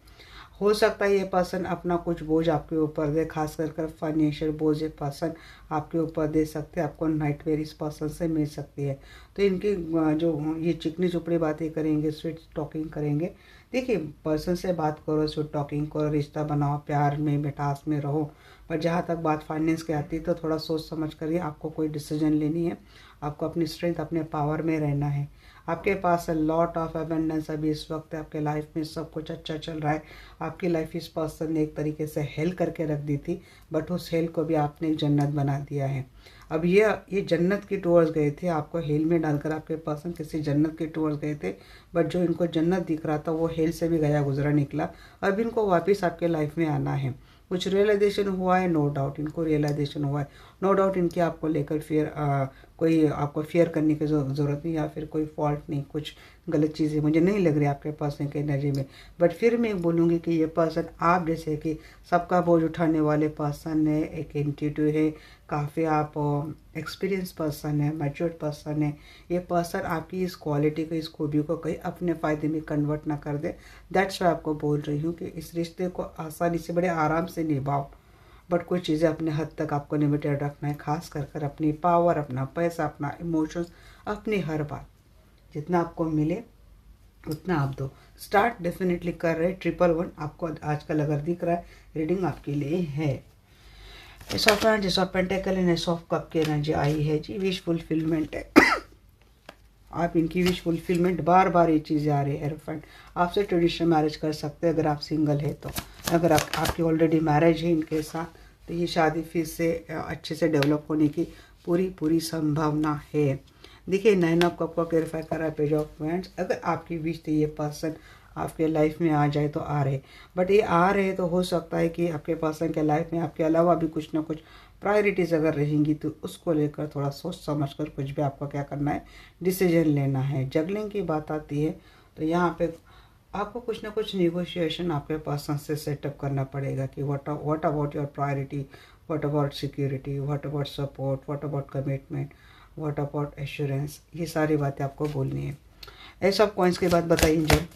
हो सकता है ये पर्सन अपना कुछ बोझ आपके ऊपर दे, खास कर फाइनेंशियल बोझ ये पर्सन आपके ऊपर दे सकते हैं। आपको नाइटमेयर इस पर्सन से मिल सकती है। तो इनकी जो ये चिकनी चुपड़ी बातें करेंगे, स्वीट टॉकिंग करेंगे। देखिए, पर्सन से बात करो, स्वीट टॉकिंग करो, रिश्ता बनाओ, प्यार में मिठास में रहो। पर जहाँ तक बात फाइनेंस की आती है तो थोड़ा सोच समझ कर ही आपको कोई डिसीजन लेनी है। आपको अपनी स्ट्रेंथ, अपने पावर में रहना है। आपके पास लॉट ऑफ अबंडेंस अभी इस वक्त है, आपके लाइफ में सब कुछ अच्छा चल रहा है। आपकी लाइफ इस पर्सन ने एक तरीके से हेल करके रख दी थी, बट उस हेल को भी आपने एक जन्नत बना दिया है। अब ये जन्नत की टूवर्स गए थे, आपको हेल में डालकर आपके पर्सन किसी जन्नत के टूवर्स गए थे, बट जो इनको जन्नत दिख रहा था वो हेल से भी गया गुजरा निकला। अब इनको वापस आपके लाइफ में आना है। कुछ रियलाइजेशन हुआ है, नो डाउट इनको रियलाइजेशन हुआ है, नो डाउट इनकी आपको लेकर कोई आपको फेयर करने की ज़रूरत नहीं, या फिर कोई फॉल्ट नहीं, कुछ गलत चीज़ें मुझे नहीं लग रही आपके पर्सन की एनर्जी में। बट फिर मैं बोलूँगी कि ये पर्सन आप जैसे कि सबका बोझ उठाने वाले पर्सन है, एक इंट्यूटिव है, काफ़ी आप एक्सपीरियंस पर्सन है, मैच्योर्ड पर्सन है। ये पर्सन आपकी इस क्वालिटी को, इस खूबी को कहीं अपने फ़ायदे में कन्वर्ट ना कर दे। दैट्स वाई आपको बोल रही हूँ कि इस रिश्ते को आसानी से, बड़े आराम से निभाओ, बट कुछ चीज़ें अपने हद तक आपको लिमिटेड रखना है, खास कर अपनी पावर, अपना पैसा, अपना इमोशंस, अपनी हर बात जितना आपको मिले उतना आप दो। स्टार्ट डेफिनेटली कर रहे। 111 आपको आजकल अगर दिख रहा है, रीडिंग आपके लिए है। S of hands, S of pentacle and S of cup की एनर्जी आई है जी, विश फुलफिलमेंट है। आप इनकी विश फुलफिलमेंट, बार बार ये चीज़ें आ रही है फ्रेंड। आपसे ट्रेडिशनल मैरिज कर सकते हैं अगर आप सिंगल है तो। अगर आपकी ऑलरेडी मैरिज है इनके साथ तो ये शादी फिर से अच्छे से डेवलप होने की पूरी संभावना है। देखिए 9 ऑफ कप को क्लेरिफाई कर रहा है पेज ऑफ वांड्स। अगर आपकी विश थी ये पर्सन आपके लाइफ में आ जाए तो आ रहे, बट ये आ रहे तो हो सकता है कि आपके पर्सन के लाइफ में आपके अलावा भी कुछ ना कुछ प्रायोरिटीज़ अगर रहेंगी तो उसको लेकर थोड़ा सोच समझ कर कुछ भी आपको क्या करना है, डिसीजन लेना है। जगलिंग की बात आती है तो यहाँ पे आपको कुछ ना कुछ निगोशिएशन आपके पर्सन से सेटअप करना पड़ेगा कि what about your priority, what about security, what about support, what about commitment, what about assurance, ये सारी बातें आपको बोलनी है। एस ऑफ कॉइन्स की बात बताइए जब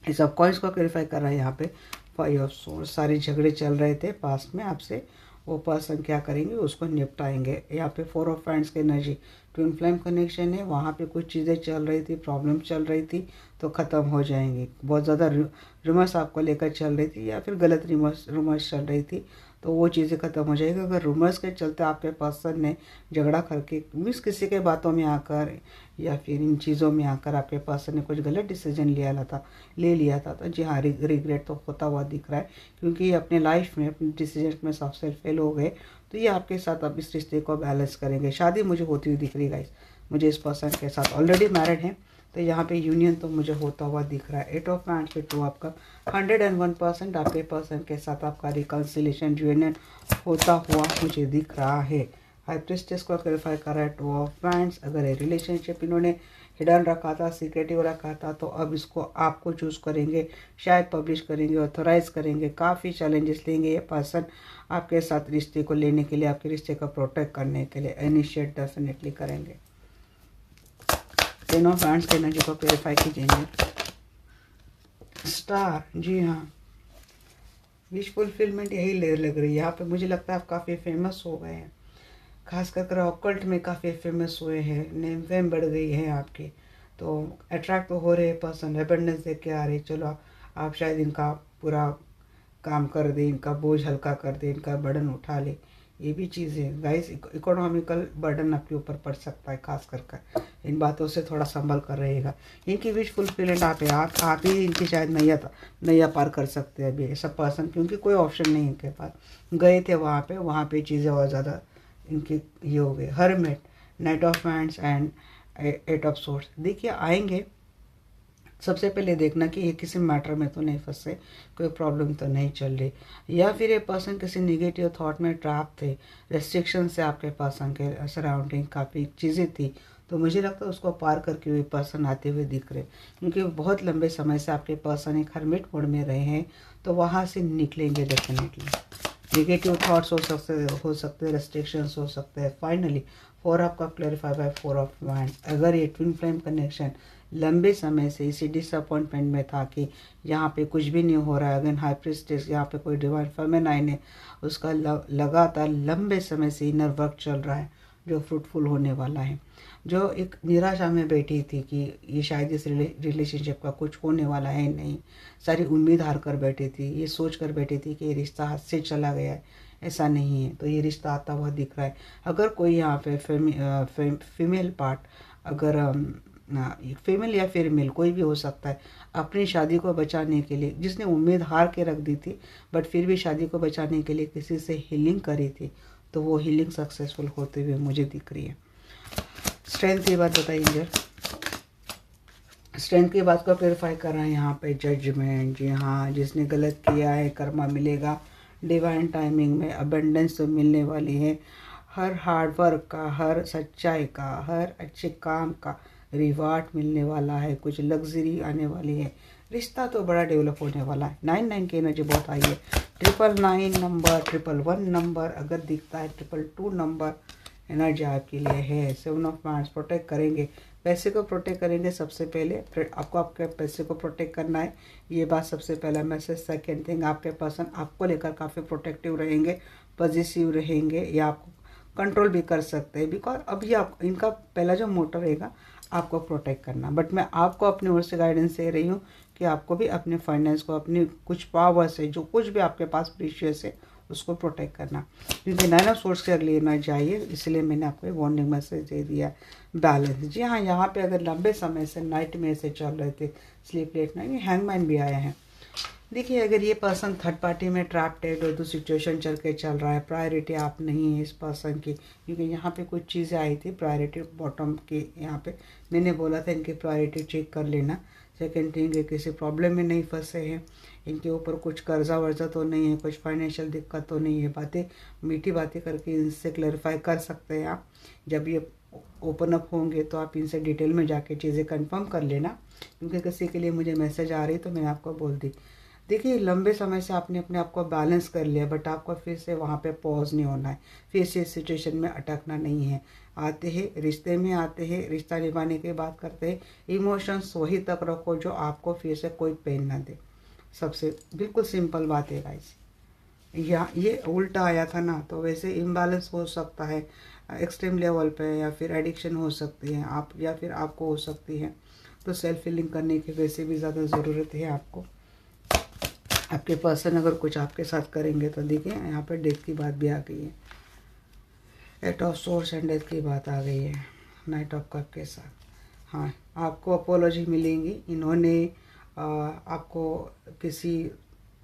इस सब कॉइन्स को क्लेरिफाई कर रहा है यहाँ पे 5 ऑफ सोर्स। सारे झगड़े चल रहे थे पास्ट में आपसे, वो पर्सन क्या करेंगे उसको निपटाएंगे। यहाँ पे 4 ऑफ फ्रेंड्स की एनर्जी, ट्विन फ्लेम कनेक्शन है, वहाँ पे कुछ चीज़ें चल रही थी, प्रॉब्लम चल रही थी तो ख़त्म हो जाएंगी। बहुत ज़्यादा रूमर्स आपको लेकर चल रही थी या फिर गलत रूमर्स चल रही थी तो वो चीज़ें ख़त्म हो जाएगी। अगर रूमर्स के चलते आपके पर्सन ने झगड़ा करके मीन्स किसी के बातों में आकर या फिर इन चीज़ों में आकर आपके पर्सन ने कुछ गलत डिसीजन ले लिया था तो जी हाँ रिग्रेट तो होता हुआ दिख रहा है, क्योंकि ये अपने लाइफ में अपने डिसीजन में सबसे फेल हो गए। तो ये आपके साथ अब इस रिश्ते को बैलेंस करेंगे। शादी मुझे होती हुई दिख रही गाइस, मुझे इस पर्सन के साथ ऑलरेडी मैरिड हैं तो यहाँ पे यूनियन तो मुझे होता हुआ दिख रहा है। 8 ऑफ वांड्स पे 2 आपका 101% आपके पर्सन के साथ आपका रिकन्सिलेशन यूनियन होता हुआ मुझे दिख रहा है। हाई प्रीस्टेस को क्लेरिफाई कर रहा है 2 ऑफ वांड्स। अगर ये रिलेशनशिप इन्होंने हिडन रखा था, सीक्रेटिव रखा था तो अब इसको आपको चूज़ करेंगे, शायद पब्लिश करेंगे, ऑथोराइज करेंगे। काफ़ी चैलेंजेस लेंगे ये पर्सन आपके साथ रिश्ते को लेने के लिए, आपके रिश्ते को प्रोटेक्ट करने के लिए इनिशिएट डेफिनेटली करेंगे। 10 ऑफ वांड्स की एनर्जी को क्लेरिफाई कीजिए। स्टार, जी हाँ विश फुलफिलमेंट यही लग रही है यहाँ पे। मुझे लगता है आप काफ़ी फेमस हो गए हैं, खास कर ऑकल्ट में काफ़ी फेमस हुए हैं, नेम फेम बढ़ गई है आपकी, तो अट्रैक्ट तो हो रहे हैं पर्सन, एबंडेंस देख के आ रही। चलो आप शायद इनका पूरा काम कर दें, इनका बोझ हल्का कर दें, इनका बर्डन उठा ले। ये भी चीज़ें गाइस, इकोनॉमिकल बर्डन आपके ऊपर पड़ सकता है, खास कर इन बातों से थोड़ा संभल कर रहेगा। इनकी विश फुलफिलमेंट आप ही इनकी शायद नैया पार कर सकते हैं अभी ऐसा पर्सन, क्योंकि कोई ऑप्शन नहीं इनके पास। गए थे वहाँ पे चीज़ें और ज़्यादा इनके ये हो गए। Hermit, night of wands and 8 of source. देखिए आएंगे, सबसे पहले देखना कि ये किसी मैटर में तो नहीं फंसे, कोई प्रॉब्लम तो नहीं चल रही, या फिर ये पर्सन किसी निगेटिव थॉट में ट्रैप थे, रेस्ट्रिक्शन से आपके पर्सन के सराउंडिंग काफ़ी चीज़ें थी। तो मुझे लगता है उसको पार करके हुए पर्सन आते हुए दिख रहे, क्योंकि बहुत लंबे समय से आपके पर्सन एक हर्मिट मोड में रहे हैं तो वहाँ से निकलेंगे डेफिनेटली। नेगेटिव थॉट्स हो सकते हैं, रेस्ट्रिक्शंस हो सकते हैं। फाइनली 4 आपका क्लैरिफाई बाय 4 ऑफ वांड्स। अगर ये ट्विन फ्लेम कनेक्शन लंबे समय से इसी डिसअपॉइंटमेंट में था कि यहाँ पे कुछ भी नहीं हो रहा है, अगेन हाई प्रीस्टेस यहाँ पे कोई डिवाइन फेमिनाइन है, उसका लगातार लंबे समय से इनर वर्क चल रहा है जो फ्रूटफुल होने वाला है। जो एक निराशा में बैठी थी कि ये शायद इस रिलेशनशिप का कुछ होने वाला है नहीं, सारी उम्मीद हार कर बैठी थी, ये सोच कर बैठी थी कि ये रिश्ता हाथ से चला गया है, ऐसा नहीं है। तो ये रिश्ता आता हुआ दिख रहा है। अगर कोई यहाँ पे फीमेल पार्ट, अगर फीमेल या फिर मेल कोई भी हो सकता है, अपनी शादी को बचाने के लिए, जिसने उम्मीद हार के रख दी थी बट फिर भी शादी को बचाने के लिए किसी से हीलिंग करी थी, तो वो हीलिंग सक्सेसफुल होते हुए मुझे दिख रही है। स्ट्रेंथ की बात बताइए, स्ट्रेंथ की बात को क्लेरिफाई कर रहे हैं यहाँ पे जजमेंट। जी हाँ, जिसने गलत किया है कर्मा मिलेगा, डिवाइन टाइमिंग में अबंडेंस तो मिलने वाली है। हर हार्ड वर्क का, हर सच्चाई का, हर अच्छे काम का रिवार्ड मिलने वाला है, कुछ लग्जरी आने वाली है। रिश्ता तो बड़ा डेवलप होने वाला है। 9 की एनर्जी बहुत आई है। 999 नंबर, 111 नंबर अगर दिखता है, 222 नंबर एनर्जी आपके लिए है। 7 ऑफ वांड्स, प्रोटेक्ट करेंगे, पैसे को प्रोटेक्ट करेंगे। सबसे पहले आपको आपके पैसे को प्रोटेक्ट करना है, ये बात सबसे पहला मैसेज। सेकेंड थिंग, आपके पर्सन आपको लेकर काफ़ी प्रोटेक्टिव रहेंगे, पॉजिटिव रहेंगे, या आपको कंट्रोल भी कर सकते हैं, बिकॉज अभी आप इनका पहला जो मोटर रहेगा आपको प्रोटेक्ट करना। बट मैं आपको अपनी ओर से गाइडेंस दे रही हूँ कि आपको भी अपने फाइनेंस को, अपनी कुछ पावर से, जो कुछ भी आपके पास प्रीशियस है उसको प्रोटेक्ट करना, क्योंकि 9 ऑफ सोर्स के अगली एनर्जी आई है, इसलिए मैंने आपको वार्निंग मैसेज दे दिया। बैलेंस, जी हाँ, यहाँ पे अगर लंबे समय से नाइट में से चल रहे थे स्लीप लेट नाइट, हैंगमैन भी आया है। देखिए, अगर ये पर्सन थर्ड पार्टी में ट्रैप्ड है, तो सिचुएशन चल रहा है, प्रायोरिटी आप नहीं है इस पर्सन की, क्योंकि यहाँ पे कुछ चीज़ें आई थी प्रायोरिटी बॉटम के, यहाँ पे मैंने बोला था इनकी प्रायोरिटी चेक कर लेना। सेकेंड थिंग, ये किसी प्रॉब्लम में नहीं फंसे हैं, इनके ऊपर कुछ कर्जा वर्जा तो नहीं है, कुछ फाइनेंशियल दिक्कत तो नहीं है। बातें मीठी बातें करके इनसे क्लैरिफाई कर सकते हैं आप। जब ये ओपन अप होंगे तो आप इनसे डिटेल में जाके चीज़ें कंफर्म कर लेना, क्योंकि किसी के लिए मुझे मैसेज आ रही तो मैंने आपको बोल दी। देखिए, लंबे समय से आपने अपने आप को बैलेंस कर लिया, बट आपको फिर से वहाँ पे पॉज नहीं होना है, फिर से इस सिचुएशन में अटकना नहीं है। आते हैं रिश्ते में, आते हैं रिश्ता निभाने की बात करते हैं, इमोशंस वही तक रखो जो आपको फिर से कोई पेन ना दे। सबसे बिल्कुल सिंपल बात है गाइस। या ये उल्टा आया था ना, तो वैसे इम्बैलेंस हो सकता है एक्सट्रीम लेवल पे, या फिर एडिक्शन हो सकती है आप, या फिर आपको हो सकती है। तो सेल्फ हीलिंग करने की वैसे भी ज़्यादा ज़रूरत है आपको। आपके पर्सन अगर कुछ आपके साथ करेंगे तो देखिए, यहाँ पे डेथ की बात भी आ गई है, 8 ऑफ सोर्स एंड डेथ की बात आ गई है नाइट ऑफ कप के साथ। हाँ, आपको अपोलॉजी मिलेंगी। इन्होंने आपको किसी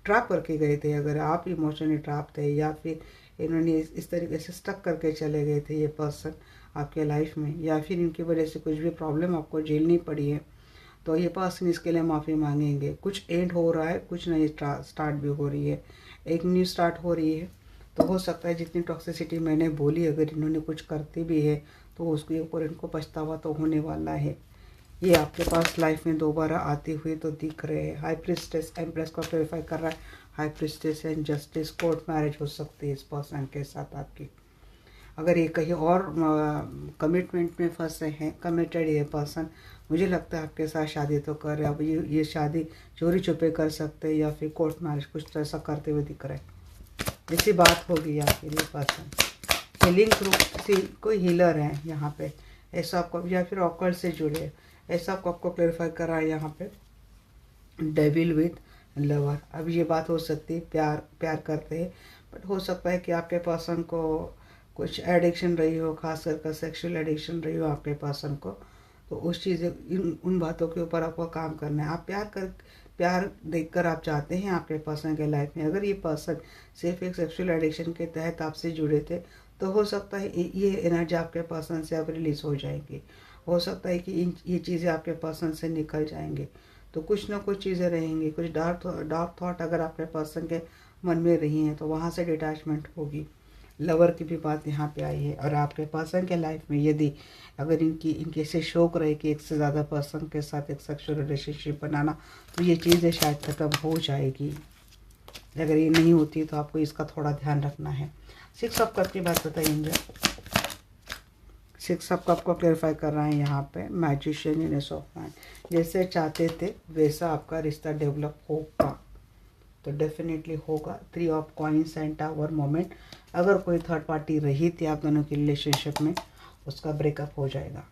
ट्रैप करके गए थे, अगर आप इमोशनली ट्रैप थे, या फिर इन्होंने इस तरीके से स्टक करके चले गए थे ये पर्सन आपके लाइफ में, या फिर इनकी वजह से कुछ भी प्रॉब्लम आपको झेलनी पड़ी है, तो ये पर्सन इसके लिए माफ़ी मांगेंगे। कुछ एंड हो रहा है, कुछ नई स्टार्ट भी हो रही है, एक न्यू स्टार्ट हो रही है। तो हो सकता है जितनी टॉक्सिसिटी मैंने बोली, अगर इन्होंने कुछ करती भी है तो उसके ऊपर इनको पछतावा तो होने वाला है। ये आपके पास लाइफ में दोबारा आते हुए तो दिख रहे हैं। हाई प्रिस्टेस एम्प्रेस को क्लेरिफाई कर रहा है, high priestess and justice, court marriage हो सकती है इस पर्सन के साथ आपकी। अगर ये कहीं और कमिटमेंट में फंसे हैं, कमिटेड ये पर्सन, मुझे लगता है आपके साथ शादी तो कर रहे हैं। अब ये शादी चोरी छुपे कर सकते हैं, या फिर कोर्ट मैरिज कुछ ऐसा करते हुए दिख रहे हैं। ऐसी बात होगी आपके लिए पर्सन हीलिंग थ्रू, किसी कोई हीलर है यहाँ पे, ऐसा आपको, या फिर ऑकल्ट से जुड़े, ऐसा आपको क्लेरिफाई करा है यहाँ पे। डेविल विथ लवर, अब ये बात हो सकती है प्यार करते हैं, बट हो सकता है कि आपके पर्सन को कुछ एडिक्शन रही हो, खास करके सेक्सुअल एडिक्शन रही हो आपके पर्सन को, तो उस चीज़ें उन बातों के ऊपर आपको काम करना है। आप प्यार देखकर आप चाहते हैं आपके पर्सन के लाइफ में। अगर ये पर्सन सिर्फ एक सेक्सुअल एडिक्शन के तहत आपसे जुड़े थे, तो हो सकता है ये एनर्जी आपके पर्सन से अब रिलीज़ हो जाएगी। हो सकता है कि ये चीज़ें आपके पर्सन से निकल जाएंगे। तो कुछ ना कुछ चीज़ें रहेंगी, कुछ डार्क थॉट अगर आपके पर्सन के मन में रही हैं तो वहाँ से डिटैचमेंट होगी। लवर की भी बात यहाँ पे आई है। और आपके पर्सन के लाइफ में यदि अगर इनके से शौक रहे कि एक से ज़्यादा पर्सन के साथ एक सेक्सुअल रिलेशनशिप बनाना, तो ये चीज़ें शायद खत्म हो जाएगी। अगर ये नहीं होती तो आपको इसका थोड़ा ध्यान रखना है। 6 ऑफ कप की बात बताइए। 6 ऑफ कप को क्लेरिफाई कर रहे हैं यहाँ पे, magician in S of man. जैसे चाहते थे वैसा आपका रिश्ता डेवलप होगा, तो डेफिनेटली होगा। 3 of coins and tower moment, अगर कोई थर्ड पार्टी रही थी आप दोनों की रिलेशनशिप में, उसका ब्रेकअप हो जाएगा।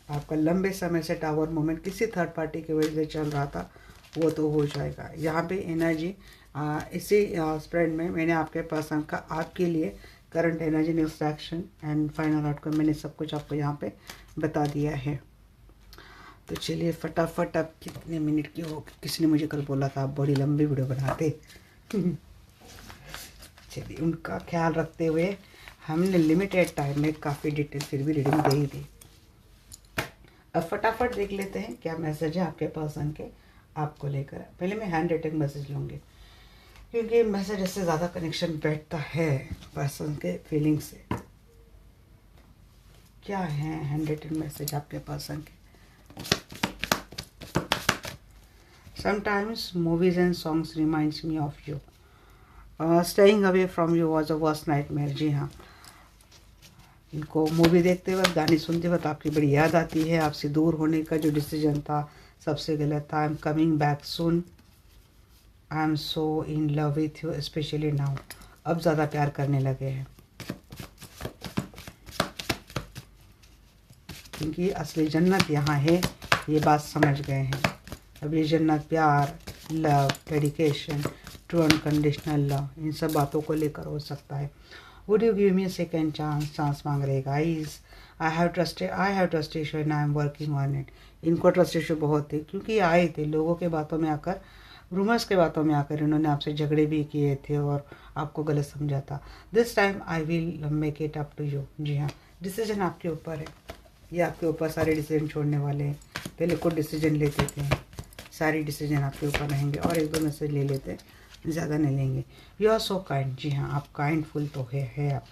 आपका लंबे समय से टावर मोमेंट किसी थर्ड पार्टी की वजह से चल रहा था, वो तो हो जाएगा। यहाँ पे एनर्जी इसी स्प्रेड में मैंने आपके पर्सन का आपके लिए current energy, next action and final outcome, मैंने सब कुछ आपको यहाँ पे बता दिया है। तो चलिए फटाफट, आप कितने मिनट की हो, किसने मुझे कल बोला था आप बड़ी लंबी वीडियो बनाते। चलिए, उनका ख्याल रखते हुए हमने लिमिटेड टाइम में काफ़ी डिटेल फिर भी रीडिंग दी थी। अब फटाफट देख लेते हैं क्या मैसेज है आपके पर्सन के आपको लेकर। पहले मैं हैंड राइटिंग मैसेज लूँगी, क्योंकि मैसेज से ज़्यादा कनेक्शन बैठता है पर्सन के फीलिंग से। क्या है हैंड राइटिंग मैसेज आपके पर्सन के? Sometimes movies and songs reminds me of you. Staying away from you was a worst nightmare. जी हाँ, इनको मूवी देखते वक्त, गाने सुनते वक्त आपकी बड़ी याद आती है। आपसे दूर होने का जो डिसीजन था सबसे गलत था। I am coming back soon, I am so in love with you specially now. अब ज़्यादा प्यार करने लगे हैं, क्योंकि असली जन्नत यहाँ है, ये बात समझ गए हैं। अब ये जन्नत प्यार, love, dedication, to unconditional love, इन सब बातों को लेकर हो सकता है। Would you give me second chance मांग रहे guys. I have trust issue and I am working on it. इनको ट्रस्ट इशू बहुत थे, क्योंकि आए थे लोगों के बातों में आकर, रूमर्स के बातों में आकर इन्होंने आपसे झगड़े भी किए थे और आपको गलत समझा था। This time I will make it up to you. जी हाँ, डिसीजन आपके ऊपर है, ये आपके ऊपर सारे डिसीजन छोड़ने वाले हैं। पहले कुछ डिसीजन लेते थे, सारी डिसीजन आपके ऊपर रहेंगे और एक दो मैसेज ले लेते हैं, ज़्यादा नहीं लेंगे। You are so kind. जी हाँ, आप काइंडफुल तो है आप।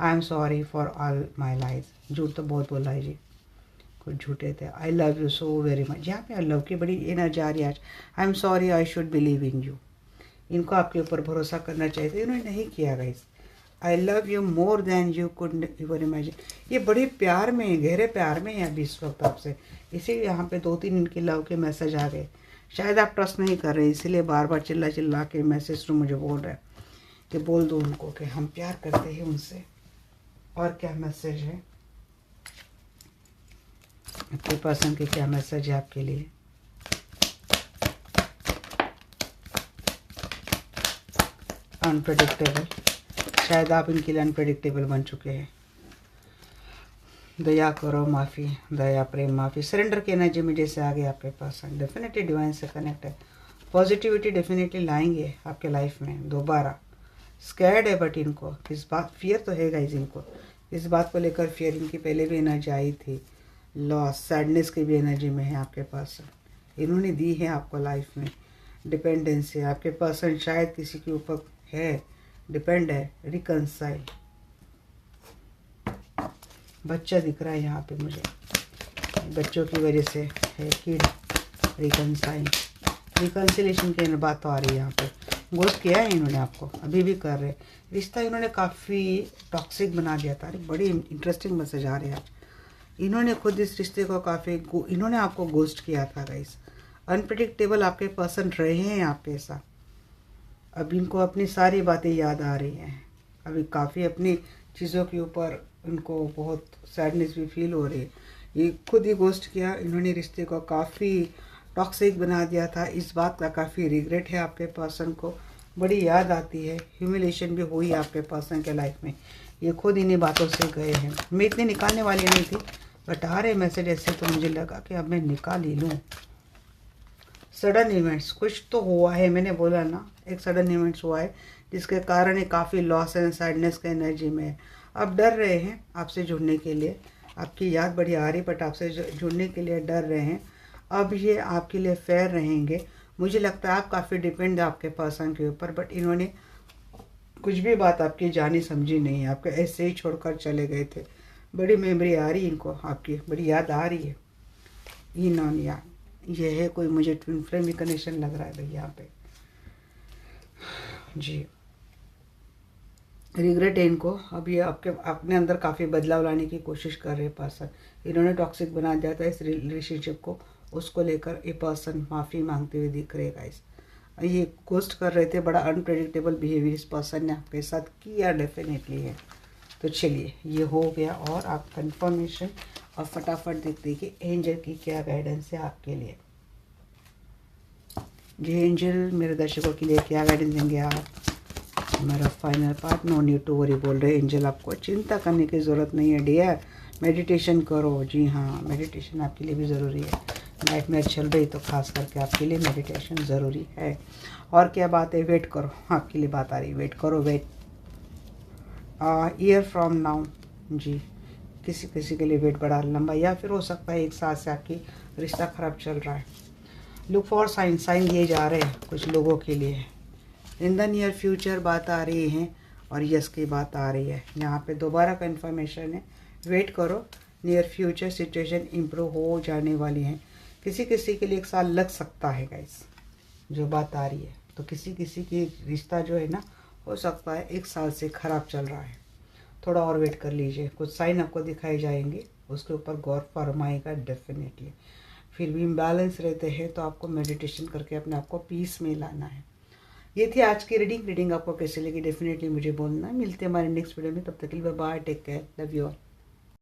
I am sorry for all my lies. झूठ तो बहुत बोला है जी, कुछ झूठे थे। I love you so very much. यहाँ पे लव की बड़ी एनर्जी आ रही है आज। आई am sorry, I should believe in you. इनको आपके ऊपर भरोसा करना चाहिए था, इन्होंने नहीं किया guys. I love you more than you could even imagine. ये बड़े प्यार में, गहरे प्यार में है अभी इस वक्त आपसे, इसीलिए यहाँ पे 2-3 इनके लव के मैसेज आ गए। शायद आप ट्रस्ट नहीं कर रहे, इसीलिए बार बार चिल्ला के मैसेज थ्रू मुझे बोल रहे हैं कि बोल दो उनको कि हम प्यार करते हैं उनसे। और क्या मैसेज है आपके पर्सन के, क्या मैसेज है आपके लिए? अनप्रेडिक्टेबल, शायद आप इनके लिए अनप्रेडिक्टेबल बन चुके हैं। दया करो, माफ़ी, दया, प्रेम, माफ़ी, सरेंडर की एनर्जी में जैसे आ गए आपके पास। डेफिनेटली डिवाइन से कनेक्ट है, पॉजिटिविटी डेफिनेटली लाएंगे आपके लाइफ में दोबारा। स्कैर्ड है बट इनको इस बात, फियर तो है गाइस इनको, इस बात को लेकर फियर इनकी पहले भी एनर्जी आई थी। लॉस, सैडनेस की भी एनर्जी में है आपके पास, इन्होंने दी है आपको लाइफ में। डिपेंडेंसी, आपके पर्सन शायद किसी के ऊपर है, डिपेंड है। रिकंसाइल, बच्चा दिख रहा है यहाँ पे मुझे, बच्चों की वजह से है किड। रिकंसाइल, रिकंसिलेशन की बात तो आ रही है यहाँ पे। गोस्ट किया है इन्होंने आपको, अभी भी कर रहे। रिश्ता इन्होंने काफ़ी टॉक्सिक बना दिया था। अरे बड़ी इंटरेस्टिंग मैसेज आ रहे हैं आज। इन्होंने खुद इस रिश्ते को काफ़ी, इन्होंने आपको गोस्ट किया था गाइस। अनप्रेडिक्टेबल आपके पर्सन रहे हैं आपके साथ। अब इनको अपनी सारी बातें याद आ रही हैं, अभी काफ़ी अपनी चीज़ों के ऊपर इनको बहुत सैडनेस भी फील हो रही है। ये खुद ही गोस्ट किया इन्होंने, रिश्ते को काफ़ी टॉक्सिक बना दिया था। इस बात का काफ़ी रिग्रेट है आपके पर्सन को, बड़ी याद आती है। ह्यूमिलेशन भी हुई आपके पर्सन के लाइफ में, ये खुद इन्हीं बातों से गए हैं। मैं इतनी निकालने वाली नहीं थी, बट आ रहे मैसेज ऐसे तो मुझे लगा कि अब मैं निकाल ही लूँ। सडन इवेंट्स, कुछ तो हुआ है, मैंने बोला ना, एक सडन इवेंट्स हुआ है जिसके कारण ये काफ़ी लॉस एंड सैडनेस के एनर्जी में है। अब डर रहे हैं आपसे जुड़ने के लिए, आपकी याद बड़ी आ रही, बट आपसे जुड़ने के लिए डर रहे हैं। अब ये आपके लिए फेयर रहेंगे। मुझे लगता है आप काफ़ी डिपेंड है आपके पर्सन के ऊपर, बट इन्होंने कुछ भी बात आपकी जानी समझी नहीं है, आपको ऐसे ही छोड़कर चले गए थे। बड़ी मेमोरी आ रही इनको आपकी, बड़ी याद आ रही है। इन्होंने ये है कोई, मुझे ट्विन फ्लेम भी कनेक्शन लग रहा है भाई यहाँ पे जी। रिग्रेट है इनको, अब ये आपके अपने अंदर काफ़ी बदलाव लाने की कोशिश कर रहे हैं पर्सन। इन्होंने टॉक्सिक बना दिया था इस रिलेशनशिप को, उसको लेकर ये पर्सन माफ़ी मांगते हुए दिख रहे गाइस। ये गोस्ट कर रहे थे, बड़ा अनप्रेडिक्टेबल बिहेवियर इस पर्सन ने आपके साथ किया डेफिनेटली है। तो चलिए ये हो गया, और आप कंफर्मेशन और फटाफट देखते हैं कि एंजल की क्या गाइडेंस है आपके लिए। जी एंजल मेरे दर्शकों के लिए क्या गाइडेंस देंगे आप? हमारा final part, no need to worry बोल रहे एंजल, आपको चिंता करने की ज़रूरत नहीं है डियर। मेडिटेशन करो, जी हाँ मेडिटेशन आपके लिए भी ज़रूरी है। नाइटमेयर चल रही तो खास करके आपके लिए मेडिटेशन ज़रूरी है। और क्या बात है, वेट करो, आपके लिए बात आ रही, वेट करो, वेट। ईयर फ्रॉम नाउ, जी किसी किसी के लिए वेट बड़ा लंबा, या फिर हो सकता है एक साथ से आपकी रिश्ता ख़राब चल रहा है। लुक फॉर साइन, साइन दिए जा रहे हैं कुछ लोगों के लिए। इन द नियर फ्यूचर बात आ रही है, और यस की बात आ रही है। यहाँ पे दोबारा का इन्फॉर्मेशन है, वेट करो, नियर फ्यूचर सिचुएशन इम्प्रूव हो जाने वाली है। किसी किसी के लिए 1 साल लग सकता है गाइस, जो बात आ रही है। तो किसी किसी की रिश्ता जो है ना, हो सकता है 1 साल से ख़राब चल रहा है, थोड़ा और वेट कर लीजिए। कुछ साइन आपको दिखाए जाएंगे, उसके ऊपर गौर फरमाएगा डेफिनेटली। फिर भी इम्बैलेंस रहते हैं तो आपको मेडिटेशन करके अपने आप को पीस में लाना है। ये थी आज की रीडिंग आपको कैसे लगी डेफिनेटली मुझे बोलना। मिलते हैं हमारे नेक्स्ट वीडियो में, तब तक के लिए bye, take care, love you all.